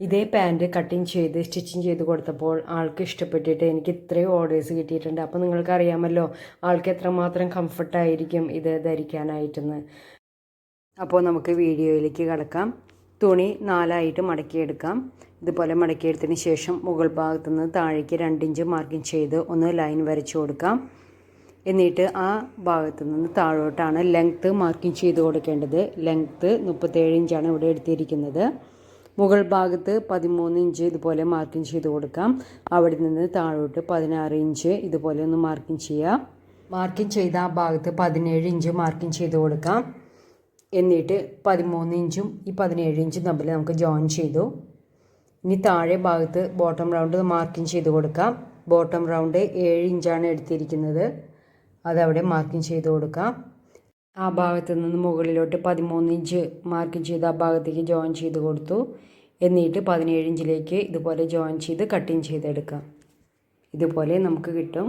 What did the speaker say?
ഇതേ pant cutting ചെയ്ത് stitching ചെയ്ത് കൊടുത്തപ്പോൾ ആൾക്ക് ഇഷ്ടപ്പെട്ടിട്ട് എനിക്ക് ഇത്രയും ഓർഡേഴ്സ് കിട്ടിയിട്ടുണ്ട്. അപ്പോൾ നിങ്ങൾക്കറിയാമല്ലോ ആൾക്ക് എത്രമാത്രം കംഫർട്ടായിരിക്കും ഇത് ധരിക്കാനായിട്ടെന്ന്. അപ്പോൾ നമുക്ക് വീഡിയോയിലേക്ക് കടക്കാം. തുണി 4ആയിട്ട് മടക്കിയെടുക്കാം. ഇതുപോലെ മടക്കിയെടുത്തതിന് ശേഷം മുകൾ ഭാഗത്തു നിന്ന് താഴേക്ക് 2 ഇഞ്ച് മാർക്കിങ് ചെയ്ത് ഒന്ന് ലൈൻ വരച്ചു കൊടുക്കാം. എന്നിട്ട് ആ ഭാഗത്തു നിന്ന് താഴോട്ടാണ് ലെങ്ത്ത് മാർക്കിങ് ചെയ്ത് കൊടുക്കേണ്ടത്. ലെങ്ത്ത് 37 ഇഞ്ചാണ് ഇവിടെ എടുത്തിരിക്കുന്നത്. മുകൾ ഭാഗത്ത് 13 ഇഞ്ച് ഇതുപോലെ മാർക്കിങ് ചെയ്ത് കൊടുക്കാം. അവിടെ നിന്ന് താഴോട്ട് 16 ഇഞ്ച് ഇതുപോലെ ഒന്ന് മാർക്കിങ് ചെയ്യാം. മാർക്കിങ് ചെയ്ത ആ ഭാഗത്ത് 17 ഇഞ്ച് മാർക്കിങ് ചെയ്ത് കൊടുക്കാം. എന്നിട്ട് 13 ഇഞ്ചും ഈ 17 ഇഞ്ചും തമ്മിൽ നമുക്ക് ജോയിൻ ചെയ്തു. ഇനി താഴെ ഭാഗത്ത് ബോട്ടം റൗണ്ട് മാർക്കിങ് ചെയ്ത് കൊടുക്കാം. ബോട്ടം റൗണ്ട് 7 ഇഞ്ചാണ് എടുത്തിരിക്കുന്നത്. അതവിടെ മാർക്കിങ് ചെയ്ത് കൊടുക്കാം. ആ ഭാഗത്ത് നിന്ന് മുകളിലോട്ട് 13 ഇഞ്ച് മാർക്കിങ് ചെയ്ത് ആ ഭാഗത്തേക്ക് ജോയിൻ ചെയ്ത് കൊടുത്തു. എന്നിട്ട് 17 ഇഞ്ചിലേക്ക് ഇതുപോലെ ജോയിൻ ചെയ്ത് കട്ടിങ് ചെയ്തെടുക്കാം. ഇതുപോലെ നമുക്ക് കിട്ടും.